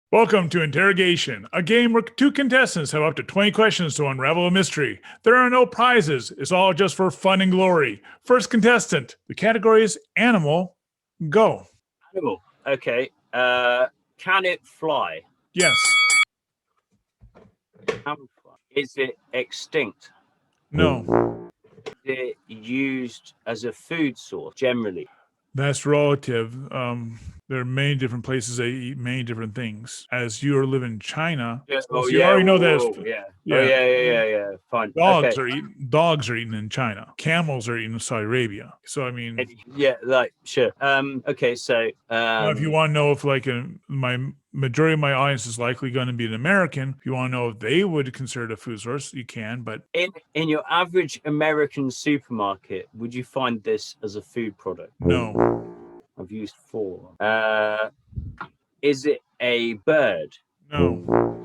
Welcome to Interrogation, a game where two contestants have up to 20 questions to unravel a mystery. There are no prizes. It's all just for fun and glory. First contestant, the category is animal. Go. Animal. Okay. Can it fly? Yes. Is it extinct? No. Is it used as a food source generally? That's relative. There are many different places they eat many different things. As you live in China, Yeah. so you already know that. Yeah. Fine. Dogs are eaten in China. Camels are eaten in Saudi Arabia. So I mean, sure. Okay, so if you want to know if my majority of my audience is likely going to be an American, if you want to know if they would consider it a food source, you can. But in your average American supermarket, would you find this as a food product? No. I've used 4. Is it a bird? No.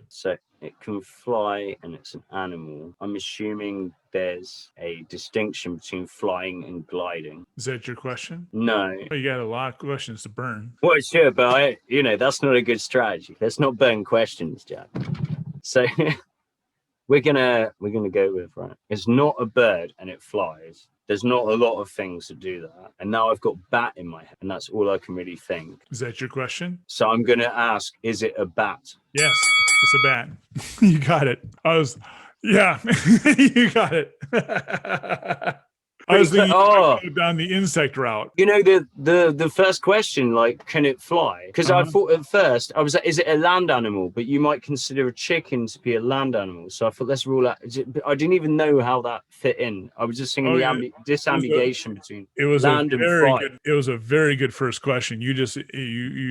So it can fly and it's an animal. I'm assuming there's a distinction between flying and gliding. Is that your question? No. Oh, you got a lot of questions to burn. Well, sure, but that's not a good strategy. Let's not burn questions, Jack. So we're gonna go with, right, it's not a bird and it flies. There's not a lot of things to do that. And now I've got bat in my head, and that's all I can really think. Is that your question? So I'm going to ask, is it a bat? Yes, it's a bat. You got it. You got it. I was thinking go down the insect route. The first question, like, can it fly? Because I thought at first, I was like, is it a land animal? But you might consider a chicken to be a land animal. So I thought, let's rule out. I didn't even know how that fit in. I was just thinking disambiguation between land and fly. It was a very good first question. You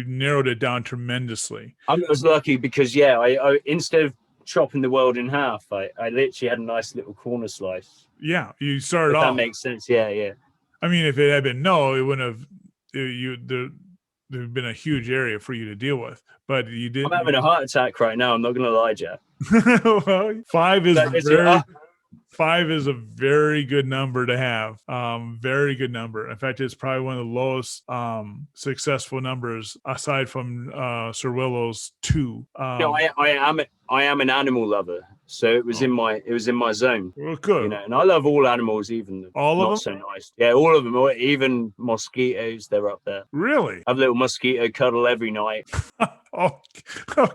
narrowed it down tremendously. I was lucky because, I instead of chopping the world in half, I literally had a nice little corner slice. Yeah, you started off. That makes sense. Yeah. I mean, if it had been no, it wouldn't have. There'd been a huge area for you to deal with, but you didn't. I'm having a heart attack right now. I'm not going to lie, Jack. Well, 5 is a very good number to have. Very good number. In fact, it's probably one of the lowest successful numbers aside from Sir Willow's 2. I am an animal lover, so it was in my zone. Well, good. And I love all animals, even all not of them. So nice. Yeah, all of them. Even mosquitoes, they're up there. Really? I have a little mosquito cuddle every night. Oh.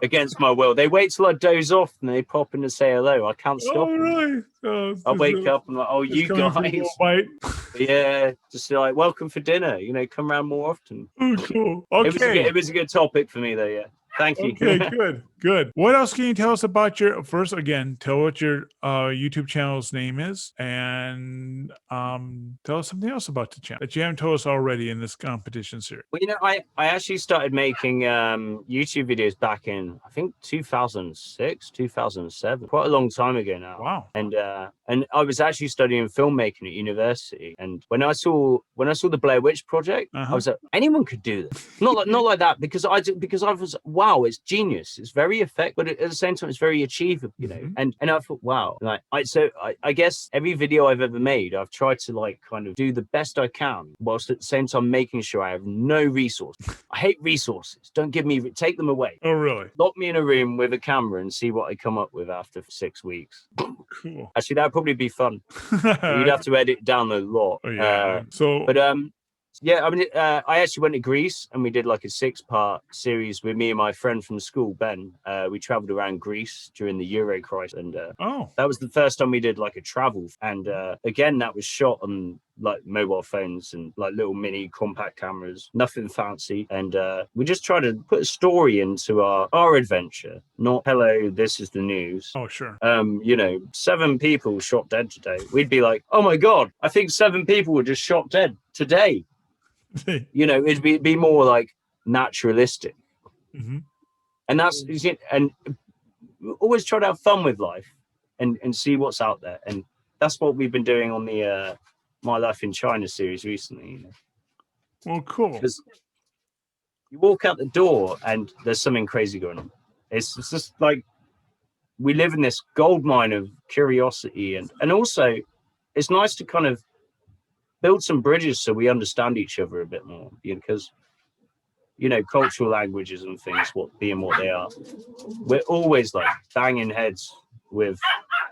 Against my will. They wait till I doze off and they pop in to say hello. I can't stop. Oh, really? I wake up and I'm like, oh, you guys. Yeah, just like, welcome for dinner. Come around more often. Oh, cool. Okay. It was a good topic for me, though, yeah. Thank you. Okay, good. What else can you tell us about your, first, again, tell what your YouTube channel's name is, and tell us something else about the channel that you haven't told us already in this competition series. Well, I actually started making YouTube videos back in, I think, 2006, 2007, quite a long time ago now. Wow. And I was actually studying filmmaking at university, and when I saw the Blair Witch Project, I was like, anyone could do this. Not like that, because I was, wow, it's genius. It's very effective, but at the same time, it's very achievable, And I thought, wow. I guess every video I've ever made, I've tried to kind of do the best I can, whilst at the same time making sure I have no resources. I hate resources. Take them away. Oh, really? Lock me in a room with a camera and see what I come up with after 6 weeks. Cool. Actually, that'd probably be fun. You'd have to edit down a lot. Oh, yeah. I actually went to Greece and we did like a 6-part series with me and my friend from school, Ben. We traveled around Greece during the Euro crisis, and that was the first time we did like a travel. And again, that was shot on like mobile phones and like little mini compact cameras, nothing fancy. And we just tried to put a story into our adventure, not hello, this is the news. Oh, sure. 7 people shot dead today. We'd be like, oh my God, I think 7 people were just shot dead today. It'd be more like naturalistic. And that's, and always try to have fun with life and see what's out there. And that's what we've been doing on the My Life in China series recently. Well, cool. Because you walk out the door and there's something crazy going on. It's just like we live in this gold mine of curiosity, and also it's nice to kind of build some bridges so we understand each other a bit more, because cultural languages and things, what they are. We're always like banging heads with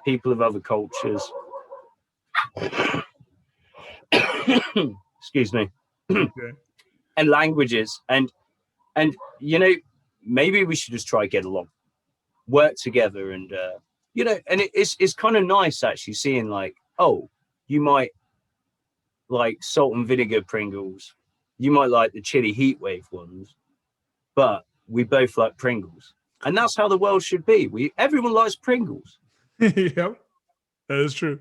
people of other cultures. Excuse me. Okay. And languages, and maybe we should just try to get along, work together, and and it's kind of nice actually seeing like, oh, you might like salt and vinegar Pringles, you might like the chili heat wave ones, but we both like Pringles, and that's how the world should be. Everyone likes Pringles. Yep, that is true.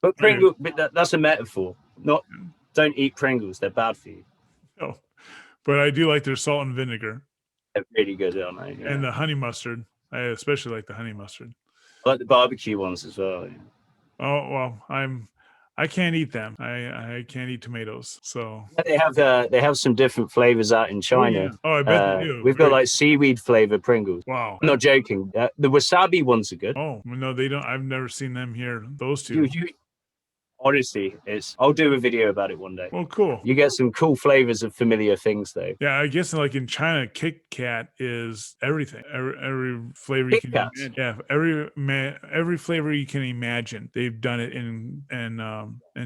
But Pringles, that's a metaphor. Not don't eat Pringles; they're bad for you. No, but I do like their salt and vinegar. They're really good, aren't they? Yeah. And the honey mustard. I especially like the honey mustard. I like the barbecue ones as well. Yeah. Oh well, I can't eat them. I can't eat tomatoes. So they have some different flavors out in China. Oh, I bet they do. We've got like seaweed flavor Pringles. Wow, I'm not joking. The wasabi ones are good. Oh no, they don't. I've never seen them here. Those two. Honestly, I'll do a video about it one day. Oh, cool. You get some cool flavors of familiar things, though. Yeah, I guess like in China, Kit Kat is everything. Every flavor you can imagine. Yeah, every flavor you can imagine. They've done it in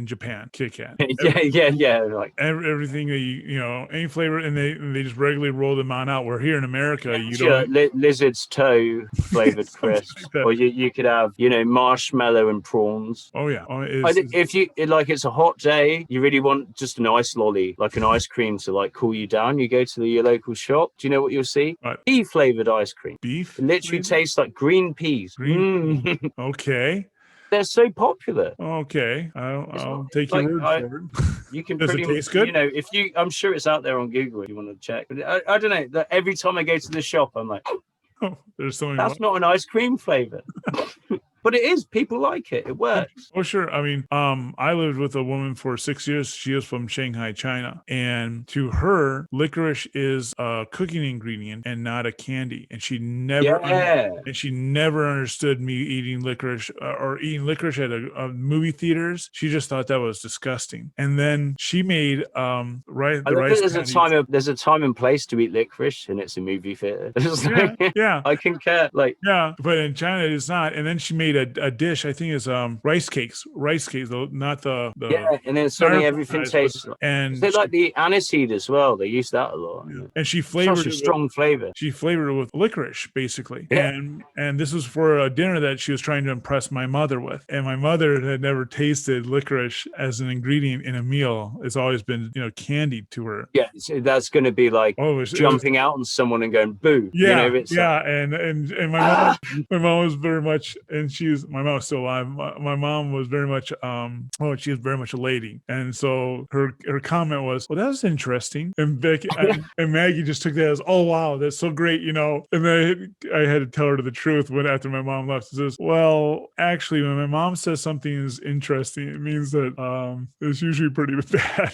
Japan. Kit Kat. Yeah. Like everything that any flavor, and they just regularly roll them on out. Where here in America, you don't lizard's toe flavored crisps, like or you could have marshmallow and prawns. Oh yeah. If you it's a hot day, you really want just an ice lolly, like an ice cream to like cool you down. You go to your local shop. Do you know what you'll see? What? Beef flavored ice cream. Beef. It literally tastes like green peas. Okay. They're so popular. Okay, I'll take your word for it. You can Does it taste good? I'm sure it's out there on Google if you want to check. But I don't know. Every time I go to the shop, I'm like, oh, there's something. That's not an ice cream flavor. But it is. People like it. It works. Oh, sure. I mean, I lived with a woman for 6 years. She is from Shanghai, China. And to her, licorice is a cooking ingredient and not a candy. And she never understood me eating licorice or eating licorice at a movie theaters. She just thought that was disgusting. And then she made rice. There's a time and place to eat licorice, and it's a movie theater. Yeah. I concur. But in China it's not. And then she made a dish. I think it's rice cakes, though, not the and then suddenly everything tastes. And they like the aniseed as well. They use that a lot. Yeah. And she flavored such a strong flavor. She flavored it with licorice, basically. Yeah. And this was for a dinner that she was trying to impress my mother with. And my mother had never tasted licorice as an ingredient in a meal. It's always been candied to her. Yeah, so that's going to be like jumping out on someone and going boo. Yeah, and my mom was very much, and my mom was still alive. My mom was very much she was very much a lady, and so her comment was, well, that was interesting. And Becky and Maggie just took that as, oh wow, that's so great, and then I had to tell her the truth after my mom left. It says, well, actually, when my mom says something is interesting, it means that it's usually pretty bad.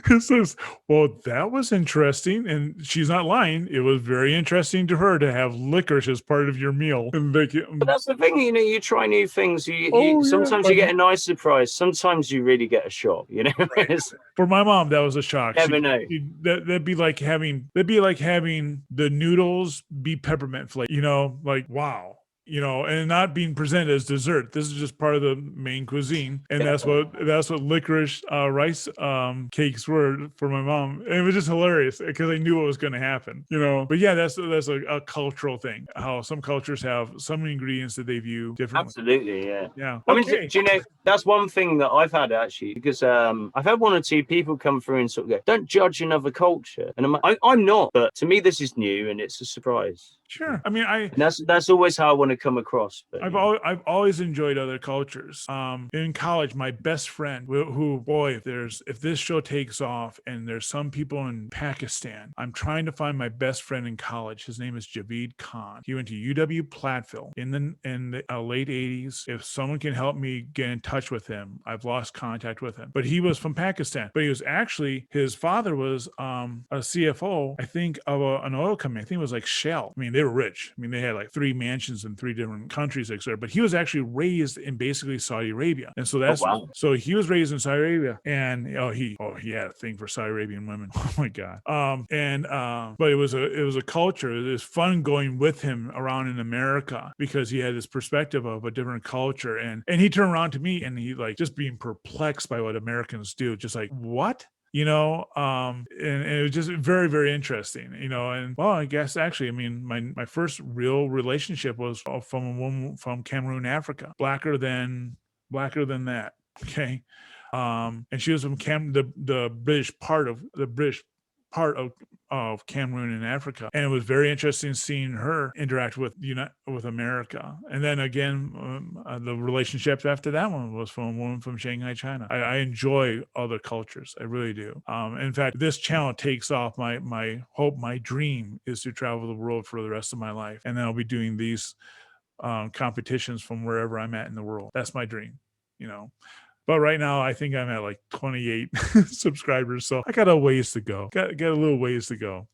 It says, well, that was interesting, and she's not lying. It was very interesting to her to have licorice as part of your meal. And Becky, but that's the thing, you try new things. Sometimes you get a nice surprise. Sometimes you really get a shock. Right. For my mom, that was a shock. Never know. That'd be like having the noodles be peppermint flavor. Wow. And not being presented as dessert. This is just part of the main cuisine, and that's what licorice rice cakes were for my mom. And it was just hilarious because I knew what was going to happen. But yeah, that's a cultural thing. How some cultures have some ingredients that they view differently. Absolutely, yeah. Yeah. I mean, do you know, that's one thing that I've had actually, because I've had one or two people come through and sort of go, "Don't judge another culture," and I'm not, but to me this is new and it's a surprise. Sure. I mean, that's always how I want to come across. But, I've always enjoyed other cultures. In college, my best friend, who boy, if this show takes off, and there's some people in Pakistan, I'm trying to find my best friend in college. His name is Javeed Khan. He went to UW Platteville in the late 80s. If someone can help me get in touch with him, I've lost contact with him. But he was from Pakistan. But he was actually, his father was a CFO, I think, of an oil company. I think it was like Shell. I mean, they were rich. I mean, they had like 3 mansions in 3 different countries, etc. But he was actually raised in basically Saudi Arabia, and so that's so he was raised in Saudi Arabia, and he had a thing for Saudi Arabian women. Oh my god. But it was a culture. It was fun going with him around in America because he had this perspective of a different culture, and he turned around to me and he like just being perplexed by what Americans do, just like what. And it was just very, very interesting, and well, I guess actually, I mean, my first real relationship was from a woman from Cameroon, Africa, blacker than that. Okay. And she was from the British part of Cameroon in Africa, and it was very interesting seeing her interact with America. And then again, the relationship after that one was from a woman from Shanghai, China. I enjoy other cultures, I really do. In fact, this channel takes off. My hope, my dream is to travel the world for the rest of my life, and then I'll be doing these competitions from wherever I'm at in the world. That's my dream, But right now, I think I'm at like 28 subscribers, so I got a ways to go. Got a little ways to go.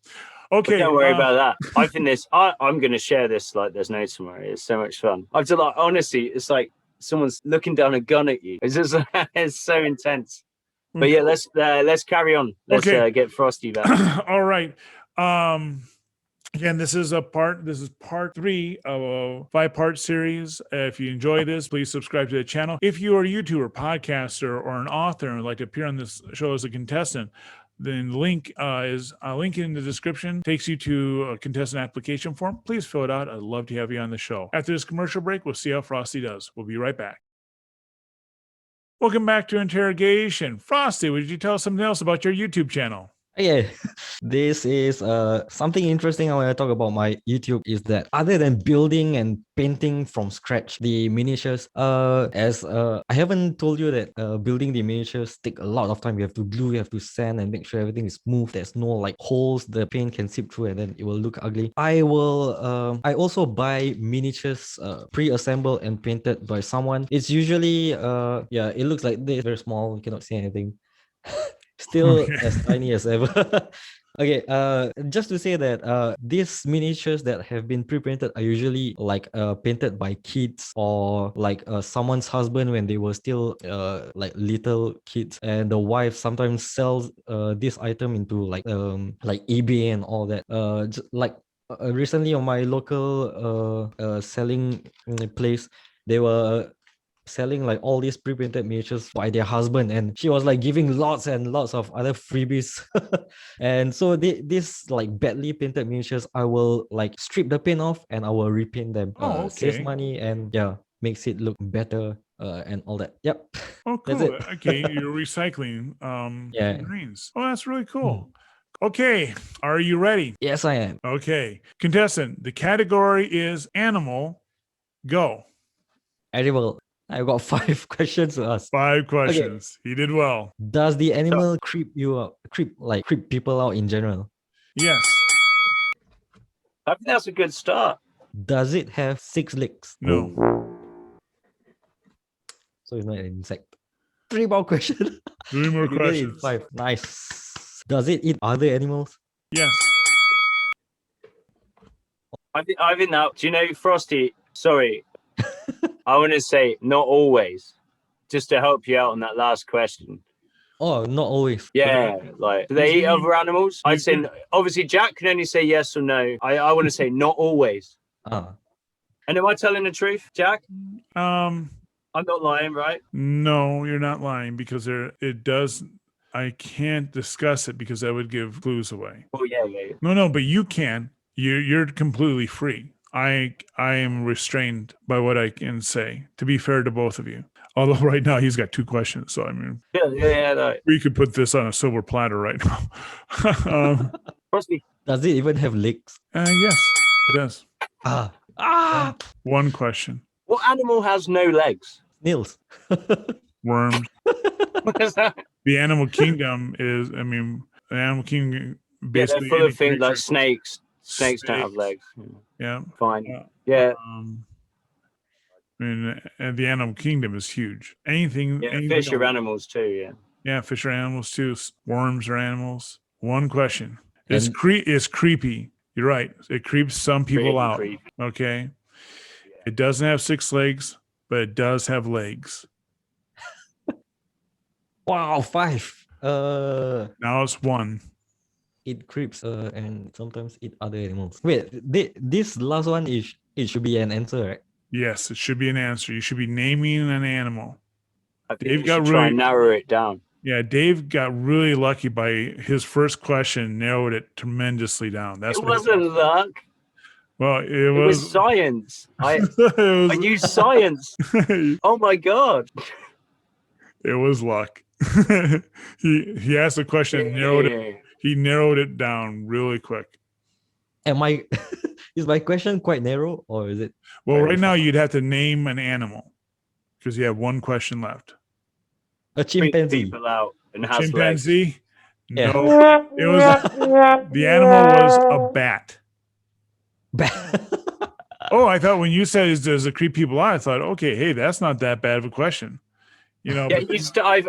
Okay, but don't worry about that. I think I'm going to share this like there's no tomorrow. It's so much fun. I feel like honestly, it's like someone's looking down a gun at you. It's just it's so intense. But yeah, let's carry on. Let's get Frosty back. All right. Again, this is part 3 of a 5-part series. If you enjoy this, please subscribe to the channel. If you are a YouTuber, podcaster, or an author and would like to appear on this show as a contestant, then the link is a link in the description, takes you to a contestant application form. Please fill it out. I'd love to have you on the show. After this commercial break, we'll see how Frosty does. We'll be right back. Welcome back to Interrogation. Frosty, would you tell us something else about your YouTube channel? Yeah, this is something interesting I want to talk about my YouTube is that other than building and painting from scratch the miniatures, I haven't told you that building the miniatures take a lot of time. You have to glue, you have to sand and make sure everything is smooth. There's no like holes the paint can seep through and then it will look ugly. I also buy miniatures pre-assembled and painted by someone. It's usually it looks like this, very small, you cannot see anything. Still as tiny as ever. Okay, just to say that these miniatures that have been pre-painted are usually like painted by kids or like someone's husband when they were still like little kids, and the wife sometimes sells this item into like eBay and all that. Recently on my local selling place, they were selling like all these pre-painted miniatures by their husband, and she was like giving lots and lots of other freebies. And so these like badly painted miniatures, I will like strip the paint off and I will repaint them. Save money and makes it look better and all that. Yep. Oh, cool. That's it. Okay, you're recycling greens. Oh, that's really cool. Okay, are you ready? Yes, I am. Okay, contestant, the category is animal. Go. Animal. I've got 5 questions to ask. 5 questions. Okay. He did well. Does the animal creep you out? Creep people out in general? Yes. I think that's a good start. Does it have 6 legs? No. So it's not an insect. 3 more questions. 3 more questions. 5. Nice. Does it eat other animals? Yes. I think now, do you know, Frosty? Sorry. I want to say not always, just to help you out on that last question. Oh, not always. Yeah, like do they eat other animals? I'd say obviously Jack can only say yes or no. I want to say not always. And am I telling the truth, Jack? I'm not lying, right? No, you're not lying, because it does. I can't discuss it because that would give clues away. Oh yeah. No, but you can. You're completely free. I am restrained by what I can say, to be fair to both of you. Although right now he's got 2 questions, so I mean, no. We could put this on a silver platter right now. Does it even have legs? Yes, it does. 1 question. What animal has no legs? Snails. Worms. What is that? The animal kingdom is, the animal kingdom basically they're full of things like snakes. Snakes don't have legs. Yeah. Fine. And the animal kingdom is huge. Anything fish are animals too, Yeah, fish are animals too. Worms are animals. 1 question. Is creepy You're right. It creeps some people Really out. creepy. Okay. It doesn't have 6 legs, but it does have legs. Wow, 5. Now it's 1. It creeps and sometimes eat other animals. Wait, this last one is it should be an answer, right? Yes, it should be an answer. You should be naming an animal. I think Dave we got should try really and narrow it down. Yeah, Dave got really lucky by his first question, narrowed it tremendously down. That's It what wasn't luck. Well, it It was science. I it used science. was, Oh my god. it was luck. he asked the question, he narrowed it down really quick. Am I is my question quite narrow or is it? Well, very right now far? you'd have to name an animal because you have one question left. A Freak chimpanzee. people out and has legs. Chimpanzee? Yeah. No, it was the animal was a bat. Oh, I thought when you said does it creep people out, I thought, okay, hey, that's not that bad of a question. You know, Yeah,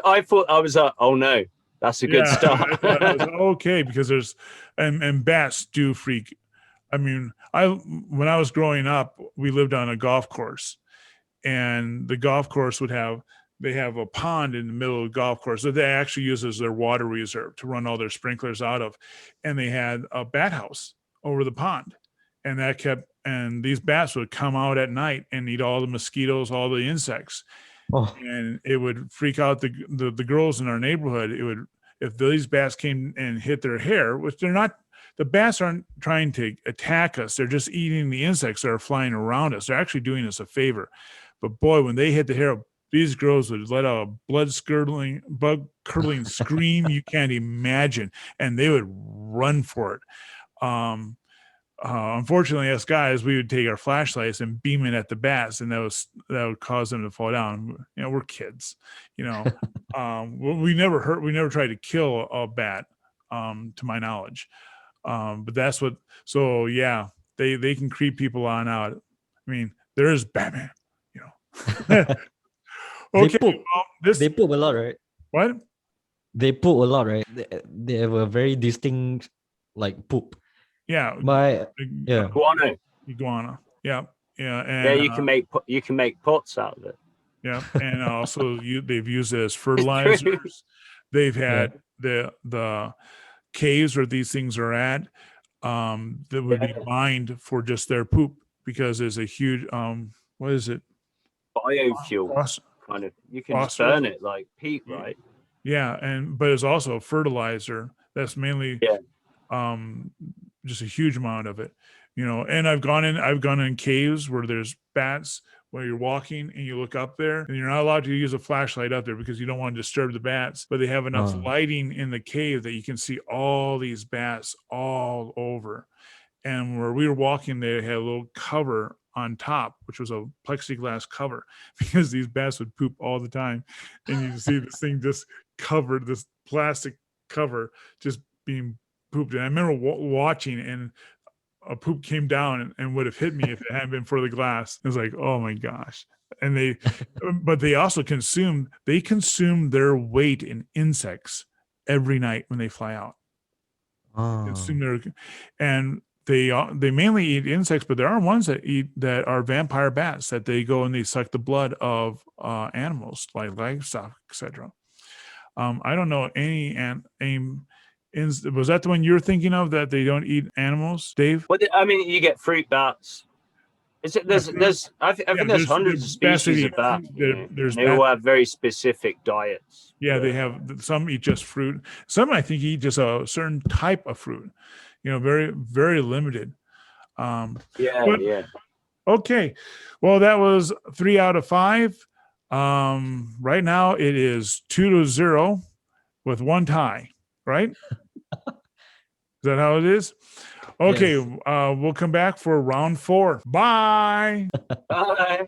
I thought I was oh no, that's a good start. I thought it was okay, because there's and bats do freak. I mean, when I was growing up, we lived on a golf course, and the golf course they have a pond in the middle of the golf course that they actually use as their water reserve to run all their sprinklers out of, and they had a bat house over the pond, and these bats would come out at night and eat all the mosquitoes, all the insects. Oh, And it would freak out the girls in our neighborhood. It would, if these bats came and hit their hair, which they're not, the bats aren't trying to attack us. They're just eating the insects that are flying around us. They're actually doing us a favor. But boy, when they hit the hair, these girls would let out a bug curdling scream you can't imagine, and they would run for it. Unfortunately, us guys, we would take our flashlights and beam it at the bats, and that would cause them to fall down. You know, we're kids. You know, we never tried to kill a bat, to my knowledge. But that's what. So yeah, they can creep people on out. I mean, there is Batman. You know. Okay. they poop a lot, right? What? They poop a lot, right? They have a very distinct like poop. Yeah. Yeah. Iguana. Yeah. Yeah. And Yeah, you can make pots out of it. Yeah, and also they've used it as fertilizers. They've had the caves where these things are at, that would be mined for just their poop, because there's a huge what is it? Biofuel kind of. You can burn it like peat, right? Yeah, but it's also a fertilizer. That's mainly just a huge amount of it, you know. And I've gone in caves where there's bats, where you're walking and you look up there, and you're not allowed to use a flashlight up there because you don't want to disturb the bats, but they have enough lighting in the cave that you can see all these bats all over. And where we were walking, they had a little cover on top, which was a plexiglass cover, because these bats would poop all the time. And you can see this thing just covered, this plastic cover just being pooped. And I remember watching, and a poop came down and would have hit me if it hadn't been for the glass. It was like, oh my gosh. And but they also consume their weight in insects every night when they fly out. And they mainly eat insects, but there are ones that are vampire bats, that they go and they suck the blood of animals like livestock, etc. I don't know any was that the one you're thinking of, that they don't eat animals, Dave? Well, I mean, you get fruit bats. I think there's hundreds of species of bats. They all have very specific diets. Yeah, they have, some eat just fruit. Some, I think, eat just a certain type of fruit. You know, very, very limited. Yeah. Okay. Well, that was 3 out of 5. Right now it is 2-0 with 1 tie, right? Is that how it is? Okay. Yes. We'll come back for round 4. Bye. Bye. Bye.